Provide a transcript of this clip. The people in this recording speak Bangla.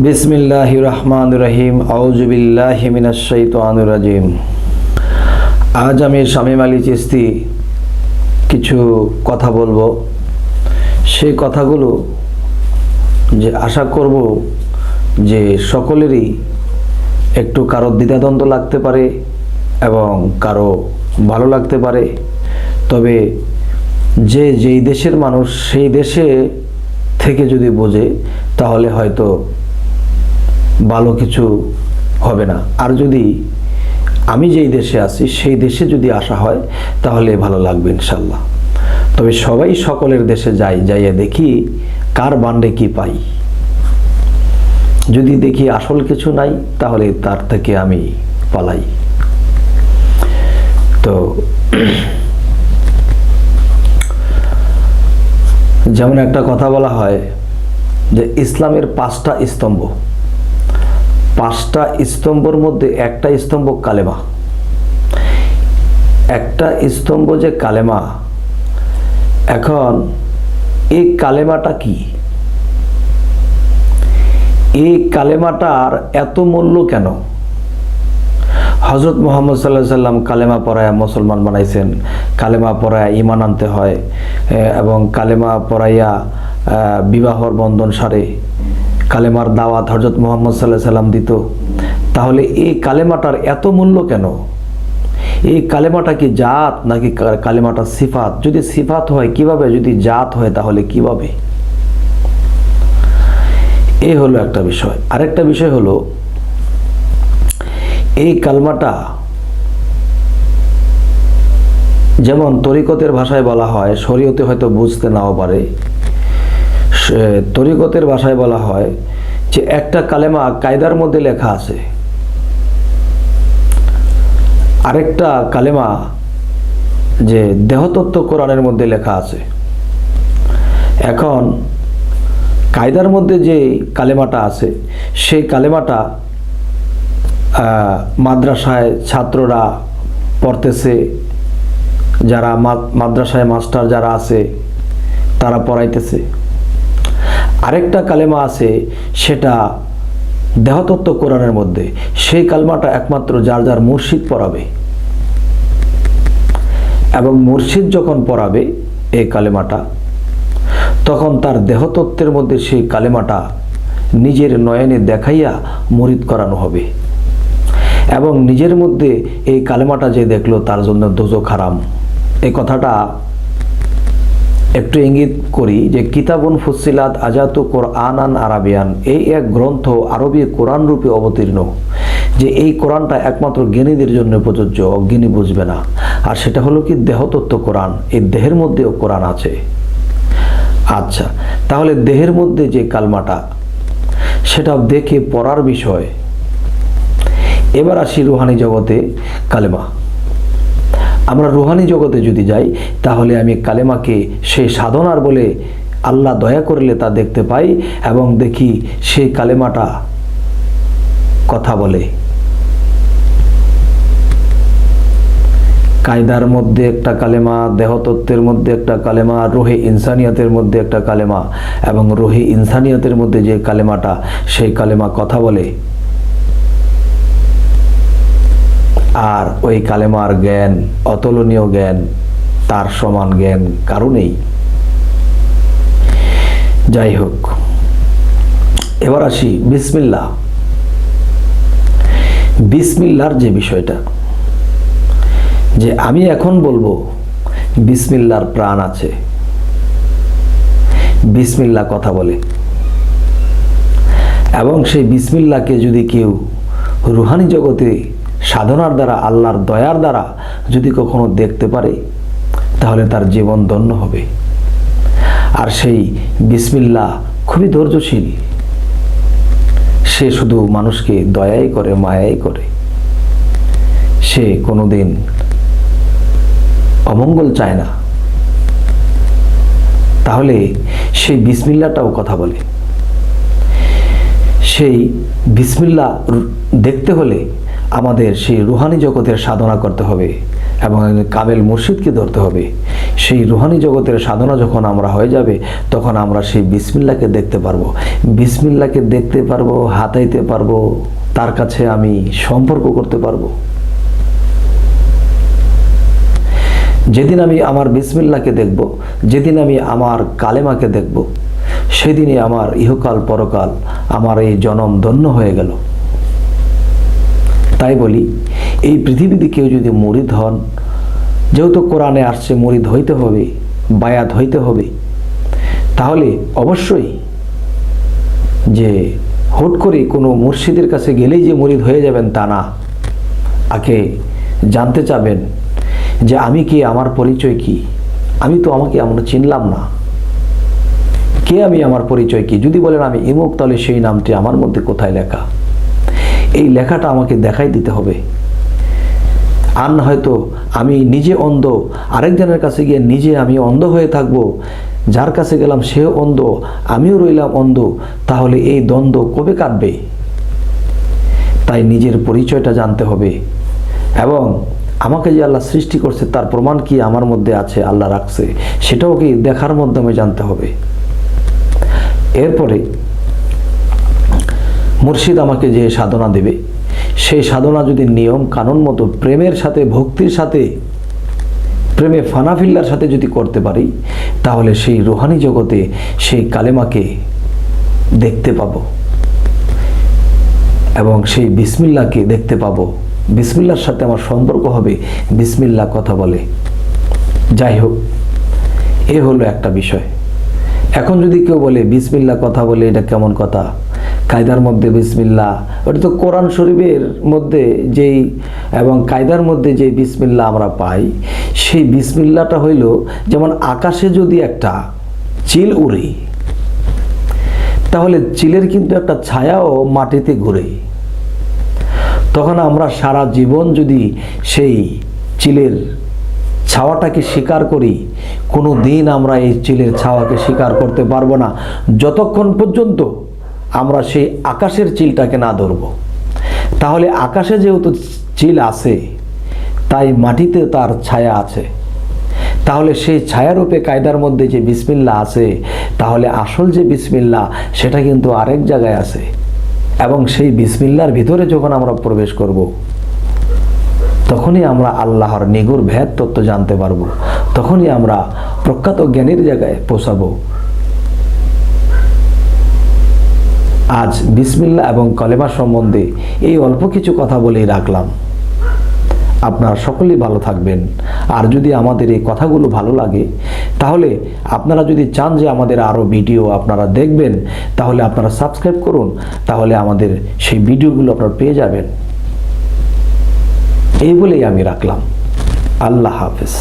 বিসমিল্লাহির রহমানির রহিম। আউযু বিল্লাহি মিনাশ শাইতানির রাজিম। আজ আমি শামীম আলী চিশতি কিছু কথা বলবো। সেই কথাগুলো যে আশা করব যে সকলেরই একটু কারো দ্বিধাদ্বন্দ্ব লাগতে পারে এবং কারো ভালো লাগতে পারে, তবে যে যেই দেশের মানুষ সেই দেশে থেকে যদি বোঝে তাহলে হয়তো ভালো কিছু হবে না। আর যদি আমি যেই দেশে আছি সেই দেশে যদি আসা হয় তাহলে ভালো লাগবে ইনশাল্লাহ। তবে সবাই সকলের দেশে যাইয়া দেখি কার বান্ডে কি পাই। যদি দেখি আসল কিছু নাই তাহলে তার থেকে আমি পালাই। তো যেমন একটা কথা বলা হয় যে ইসলামের পাঁচটা স্তম্ভ, পাঁচটা স্তম্ভের মধ্যে একটা স্তম্ভ কালেমা। একটা স্তম্ভ যে কালেমা, এখন এই কালেমাটা কি? এই কালেমাটার এত মূল্য কেন? হযরত মুহাম্মদ সাল্লাল্লাহু আলাইহি সাল্লাম কালেমা পড়ায়া মুসলমান বানাইছেন। কালেমা পড়ায়া ঈমান আনতে হয় এবং কালেমা পড়াইয়া বিবাহর বন্ধন সারে। কালেমার দাওয়াত হযরত মুহাম্মদ সাল্লাল্লাহু আলাইহি সাল্লাম দিত। তাহলে এই কালেমাটার এত মূল্য কেন? এই কালেমাটা কি জাত নাকি কালেমাটা সিফাত? যদি সিফাত হয় কিভাবে, যদি জাত হয় তাহলে কিভাবে? এই হলো একটা বিষয়। আরেকটা বিষয় হলো এই কালেমাটা যেমন তরিকতের ভাষায় বলা হয়, শরীয়তে হয়তো বুঝতে নাও পারে। তরিকতের ভাষায় বলা হয় যে একটা কালেমা কায়দার মধ্যে লেখা আছে, আরেকটা কালেমা যে দেহতত্ত্ব কোরআনের মধ্যে লেখা আছে। এখন কায়দার মধ্যে যে কালেমাটা আছে সেই কালেমাটা মাদ্রাসায় ছাত্ররা পড়তেছে, যারা মাদ্রাসায় মাস্টার যারা আছে তারা পড়াইতেছে। আরেকটা কালেমা আছে সেটা দেহতত্ত্ব কোরআনের মধ্যে, সেই কালেমাটা একমাত্র যার যার মুর্শিদ পড়াবে। এবং মুর্শিদ যখন পড়াবে এই কালেমাটা, তখন তার দেহতত্ত্বের মধ্যে সেই কালেমাটা নিজের নয়নে দেখাইয়া মুরিদ করানো হবে। এবং নিজের মধ্যে এই কালেমাটা যে দেখলো তার জন্য দোজখ হারাম। এই কথাটা একটু ইঙ্গিত করি যে কিতাবুন ফুসিলাত আজাতু কোরআনান আরাবিয়ান, এই এক গ্রন্থ আরবি কোরআন রূপে অবতীর্ণ, যে এই কোরআনটা একমাত্র জ্ঞানীদের জন্য প্রযোজ্য, অজ্ঞানী বুঝবে না। আর সেটা হলো কি দেহতত্ত্ব কোরআন। এই দেহের মধ্যেও কোরআন আছে। আচ্ছা, তাহলে দেহের মধ্যে যে কালমাটা সেটা দেখে পড়ার বিষয়। এবার আসি রুহানি জগতে কালেমা। আমরা রুহানি জগতে যদি যাই তাহলে আমি কালেমাকে সেই সাধনার বলে আল্লাহ দয়া করলে তা দেখতে পাই এবং দেখি সেই কালেমাটা কথা বলে। কায়দার মধ্যে একটা কালেমা, দেহতত্ত্বের মধ্যে একটা কালেমা, রুহে ইনসানিয়াতের মধ্যে একটা কালেমা, এবং রুহে ইনসানিয়াতের মধ্যে যে কালেমাটা সেই কালেমা কথা বলে। আর ওই কালেমার জ্ঞান অতুলনীয় জ্ঞান, তার সমান জ্ঞান কারো নেই। যাই হোক, এবার আসি বিসমিল্লাহ। বিসমিল্লাহর যে বিষয়টা, যে আমি এখন বলবো বিসমিল্লাহর প্রাণ আছে, বিসমিল্লাহ কথা বলে। এবং সেই বিসমিল্লাহকে যদি কেউ রুহানি জগতে সাধনার দ্বারা, আল্লাহর দয়ার দ্বারা যদি কখনো দেখতে পারে তাহলে তার জীবন ধন্য হবে। আর সেই বিসমিল্লাহ খুবই ধৈর্যশীল। সে শুধু মানুষকে দয়াই করে, মায়াই করে। সে কোনোদিন অমঙ্গল চায় না। তাহলে সেই বিসমিল্লাহটাও কথা বলে। সেই বিসমিল্লাহ দেখতে হলে আমাদের সেই রুহানি জগতের সাধনা করতে হবে এবং কামেল মুর্শিদকে ধরতে হবে। সেই রুহানি জগতের সাধনা যখন আমরা হয়ে যাবে, তখন আমরা সেই বিসমিল্লাহকে দেখতে পারবো। বিসমিল্লাহকে দেখতে পারবো, হাতাইতে পারবো, তার কাছে আমি সম্পর্ক করতে পারবো। যেদিন আমি আমার বিসমিল্লাহকে দেখব, যেদিন আমি আমার কালেমাকে দেখব, সেদিনই আমার ইহকাল পরকাল, আমার এই জনম ধন্য হয়ে গেল। তাই বলি, এই পৃথিবীতে কেউ যদি মুরিদ হন, যেহেতু কোরআনে আসছে মুরিদ হইতে হবে, বায়াত হইতে হবে, তাহলে অবশ্যই যে হুট করে কোনো মুর্শিদের কাছে গেলেই যে মুরিদ হয়ে যাবেন তা না। আগে জানতে চাবেন যে আমি কে, আমার পরিচয় কি। আমি তো আমাকে আমরা চিনলাম না, কে আমি, আমার পরিচয় কি। যদি বলেন আমি ইমুক, তাহলে সেই নামটি আমার মধ্যে কোথায় লেখা, এই লেখাটা আমাকে দেখাই দিতে হবে। আর না হয়তো আমি নিজে অন্ধ, আরেকজনের কাছে গিয়ে নিজে আমি অন্ধ হয়ে থাকবো, যার কাছে গেলাম সেও অন্ধ, আমিও রইলাম অন্ধ, তাহলে এই দ্বন্দ্ব কবে কাটবে? তাই নিজের পরিচয়টা জানতে হবে, এবং আমাকে যে আল্লাহ সৃষ্টি করছে তার প্রমাণ কি আমার মধ্যে আছে, আল্লাহ রাখছে, সেটাও কি দেখার মাধ্যমে জানতে হবে। এরপরে মুর্শিদ আমাকে যে সাধনা দেবে, সেই সাধনা যদি নিয়ম কানুন মতো প্রেমের সাথে, ভক্তির সাথে, প্রেমে ফানাফিল্লার সাথে যদি করতে পারি, তাহলে সেই রুহানি জগতে সেই কালেমাকে দেখতে পাবো এবং সেই বিসমিল্লাহকে দেখতে পাবো। বিসমিল্লাহর সাথে আমার সম্পর্ক হবে, বিসমিল্লাহ কথা বলে। যাই হোক, এ হলো একটা বিষয়। এখন যদি কেউ বলে বিসমিল্লাহ কথা বলে, এটা কেমন কথা? কায়দার মধ্যে বিসমিল্লাহ, ওটা তো কোরআন শরীফের মধ্যে যেই এবং কায়দার মধ্যে যে বিসমিল্লাহ আমরা পাই, সেই বিসমিল্লাহটা হইল যেমন আকাশে যদি একটা চিল উড়ে, তাহলে চিলের কিন্তু একটা ছায়াও মাটিতে ঘুরে। তখন আমরা সারা জীবন যদি সেই চিলের ছাওয়াটাকে স্বীকার করি, কোনো দিন আমরা এই চিলের ছাওয়াকে স্বীকার করতে পারবো না, যতক্ষণ পর্যন্ত আমরা সেই আকাশের চিলটাকে না ধরব। তাহলে আকাশে যেহেতু চিল আছে, তাই মাটিতে তার ছায়া আছে। তাহলে সেই ছায়ারূপে কায়দার মধ্যে যে বিসমিল্লাহ আছে, তাহলে আসল যে বিসমিল্লাহ সেটা কিন্তু আরেক জায়গায় আছে। এবং সেই বিসমিল্লাহর ভিতরে যখন আমরা প্রবেশ করব, তখনই আমরা আল্লাহর নিগুড় ভেদ তত্ত্ব জানতে পারবো, তখনই আমরা প্রখ্যাত জ্ঞানীর জায়গায় পৌঁছাবো। আজ বিসমিল্লাহ এবং কলেমা সম্বন্ধে এই অল্প কিছু কথা বলেই রাখলাম। আপনারা সকলেই ভালো থাকবেন। আর যদি আমাদের এই কথাগুলো ভালো লাগে, তাহলে আপনারা যদি চান যে আমাদের আরও ভিডিও আপনারা দেখবেন, তাহলে আপনারা সাবস্ক্রাইব করুন, তাহলে আমাদের সেই ভিডিওগুলো আপনারা পেয়ে যাবেন। এই বলেই আমি রাখলাম। আল্লাহ হাফেজ।